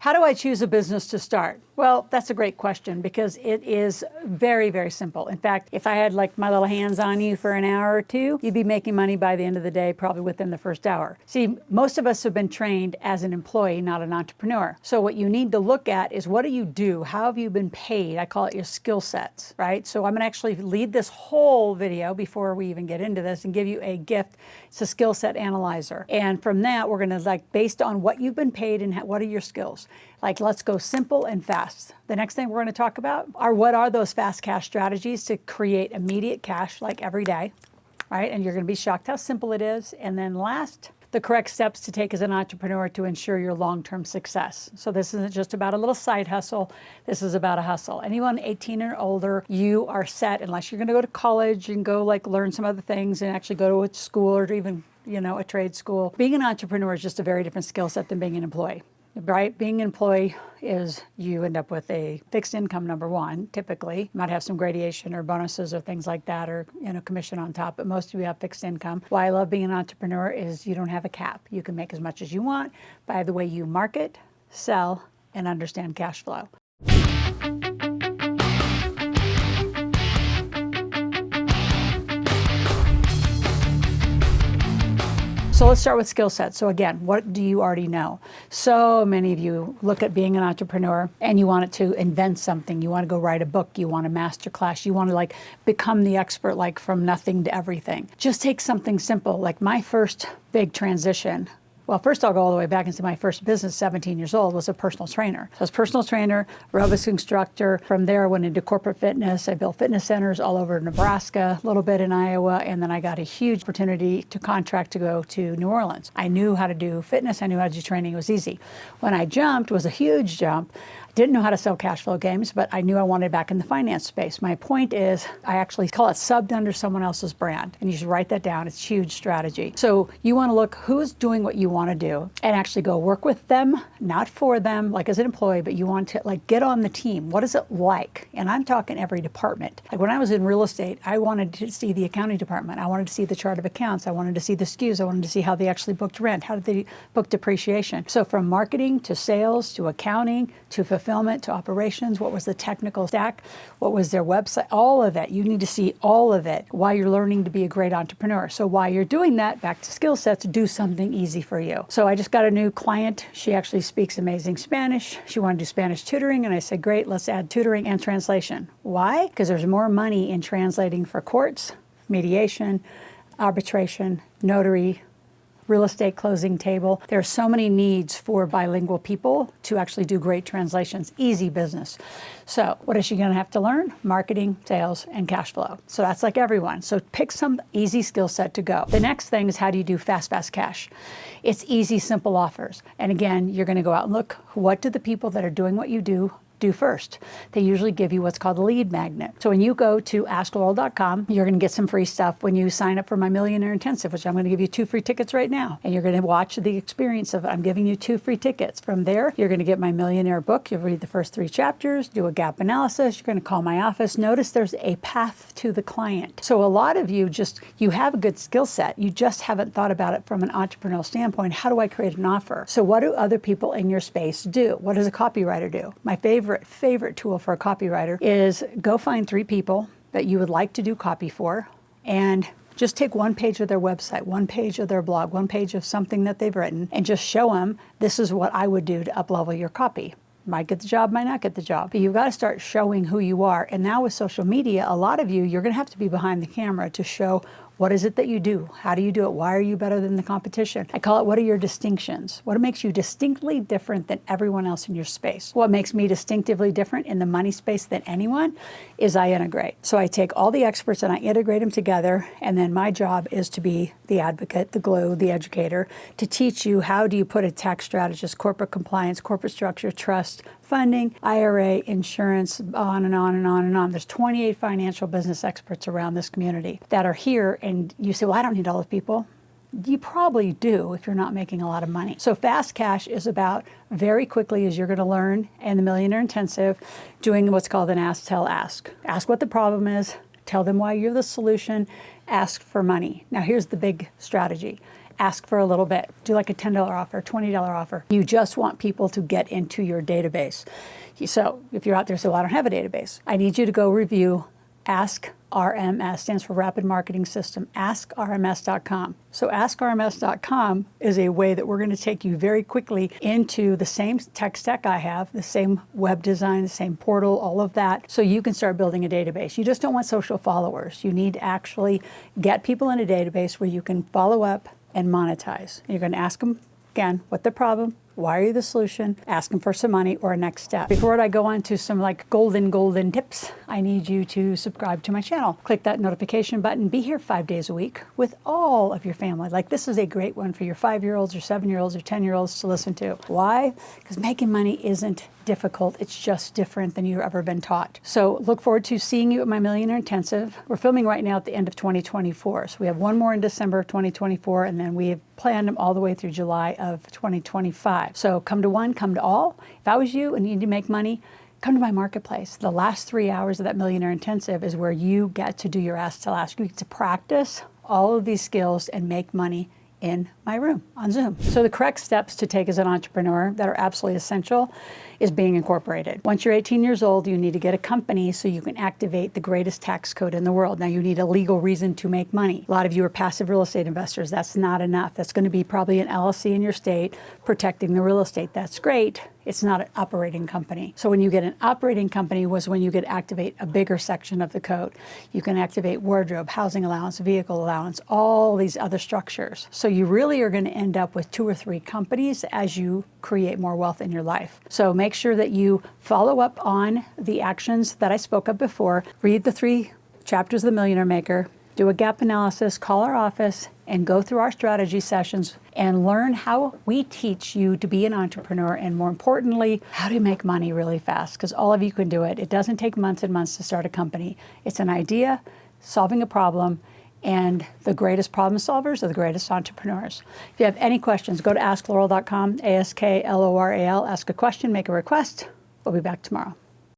How do I choose a business to start? Well, that's a great question because it is very, very simple. In fact, if I had like my little hands on you for an hour or two, you'd be making money by the end of the day, probably within the first hour. See, most of us have been trained as an employee, not an entrepreneur. So what you need to look at is what do you do? How have you been paid? I call it your skill sets, right? So I'm gonna actually lead this whole video before we even get into this and give you a gift. It's a skill set analyzer. And from that, we're gonna based on what you've been paid and what are your skills. Let's go simple and fast. The next thing we're going to talk about are what are those fast cash strategies to create immediate cash every day, right? And you're going to be shocked how simple it is. And then last, the correct steps to take as an entrepreneur to ensure your long-term success. So this isn't just about a little side hustle. This is about a hustle. Anyone 18 or older, you are set unless you're going to go to college and go learn some other things and actually go to a school or even, a trade school. Being an entrepreneur is just a very different skill set than being an employee. Right? Being an employee is you end up with a fixed income, number one, typically. You might have some gradation or bonuses or things like that or commission on top, but most of you have fixed income. Why I love being an entrepreneur is you don't have a cap. You can make as much as you want by the way you market, sell, and understand cash flow. So let's start with skill sets. So again, what do you already know? So many of you look at being an entrepreneur and you want it to invent something. You want to go write a book. You want a master class. You want to become the expert from nothing to everything. Just take something simple. Like my first big transition. Well, first I'll go all the way back into my first business, 17 years old, was a personal trainer. So I was a personal trainer, aerobics instructor. From there, I went into corporate fitness. I built fitness centers all over Nebraska, a little bit in Iowa, and then I got a huge opportunity to contract to go to New Orleans. I knew how to do fitness. I knew how to do training. It was easy. When I jumped, it was a huge jump. Didn't know how to sell cash flow games, but I knew I wanted back in the finance space. My point is, I actually call it subbed under someone else's brand. And you should write that down. It's a huge strategy. So you want to look who's doing what you want to do and actually go work with them, not for them, as an employee, but you want to get on the team. What is it like? And I'm talking every department. When I was in real estate, I wanted to see the accounting department. I wanted to see the chart of accounts. I wanted to see the SKUs. I wanted to see how they actually booked rent. How did they book depreciation? So from marketing to sales to accounting to fulfillment to operations, what was the technical stack, what was their website, all of it. You need to see all of it while you're learning to be a great entrepreneur. So while you're doing that, back to skill sets, do something easy for you. So I just got a new client. She actually speaks amazing Spanish. She wanted to do Spanish tutoring, and I said, great, let's add tutoring and translation. Why? Because there's more money in translating for courts, mediation, arbitration, notary, real estate closing table. There are so many needs for bilingual people to actually do great translations. Easy business. So what is she going to have to learn? Marketing, sales, and cash flow. So that's like everyone. So pick some easy skill set to go. The next thing is how do you do fast cash? It's easy, simple offers. And again, you're going to go out and look, what do the people that are doing what you do first? They usually give you what's called a lead magnet. So when you go to askloral.com, you're going to get some free stuff when you sign up for my Millionaire Intensive, which I'm going to give you 2 free tickets right now. And you're going to watch the experience of it. I'm giving you 2 free tickets. From there, you're going to get my Millionaire book. You'll read the first 3 chapters, do a gap analysis. You're going to call my office. Notice there's a path to the client. So a lot of you you have a good skill set. You just haven't thought about it from an entrepreneurial standpoint. How do I create an offer? So what do other people in your space do? What does a copywriter do? My favorite tool for a copywriter is go find 3 people that you would like to do copy for and just take 1 page of their website, 1 page of their blog, 1 page of something that they've written and just show them this is what I would do to up-level your copy. Might get the job, might not get the job. But you've got to start showing who you are. And now with social media, a lot of you're going to have to be behind the camera to show what is it that you do? How do you do it? Why are you better than the competition? I call it, what are your distinctions? What makes you distinctly different than everyone else in your space? What makes me distinctively different in the money space than anyone is I integrate. So I take all the experts and I integrate them together. And then my job is to be the advocate, the glue, the educator, to teach you how do you put a tax strategist, corporate compliance, corporate structure, trust, funding, IRA, insurance, on and on and on and on. There's 28 financial business experts around this community that are here, and you say, well, I don't need all those people. You probably do if you're not making a lot of money. So fast cash is about very quickly, as you're going to learn in the Millionaire Intensive, doing what's called an ask, tell, ask. Ask what the problem is, tell them why you're the solution, ask for money. Now here's the big strategy. ask for a little bit. Do like a $10 offer, $20 offer. You just want people to get into your database. So if you're out there, so I don't have a database, I need you to go review Ask RMS, stands for Rapid Marketing System, askrms.com. So askrms.com is a way that we're going to take you very quickly into the same tech stack I have, the same web design, the same portal, all of that, so you can start building a database. You just don't want social followers. You need to actually get people in a database where you can follow up and monetize. You're going to ask them, again, what the problem, why are you the solution, ask them for some money or a next step. Before I go on to some like golden tips, I need you to subscribe to my channel. Click that notification button. Be here 5 days a week with all of your family. Like this is a great one for your 5-year-olds, your 7-year-olds, your 10-year-olds to listen to. Why? Because making money isn't difficult. It's just different than you've ever been taught. So look forward to seeing you at my Millionaire Intensive. We're filming right now at the end of 2024. So we have one more in December of 2024, and then we have planned them all the way through July of 2025. So come to one, come to all. If I was you and you need to make money, come to my marketplace. The last 3 hours of that Millionaire Intensive is where you get to do your ask to last. You get to practice all of these skills and make money in my room on Zoom. So the correct steps to take as an entrepreneur that are absolutely essential is being incorporated. Once you're 18 years old, you need to get a company so you can activate the greatest tax code in the world. Now you need a legal reason to make money. A lot of you are passive real estate investors. That's not enough. That's going to be probably an LLC in your state protecting the real estate. That's great. It's not an operating company. So when you get an operating company was when you could activate a bigger section of the code. You can activate wardrobe, housing allowance, vehicle allowance, all these other structures. So you really are going to end up with 2 or 3 companies as you create more wealth in your life. So make sure that you follow up on the actions that I spoke of before. Read the 3 chapters of The Millionaire Maker, do a gap analysis, call our office, and go through our strategy sessions and learn how we teach you to be an entrepreneur, and more importantly, how to make money really fast, because all of you can do it. It doesn't take months and months to start a company. It's an idea, solving a problem, and the greatest problem solvers are the greatest entrepreneurs. If you have any questions, go to askloral.com, ASKLORAL, ask a question, make a request. We'll be back tomorrow.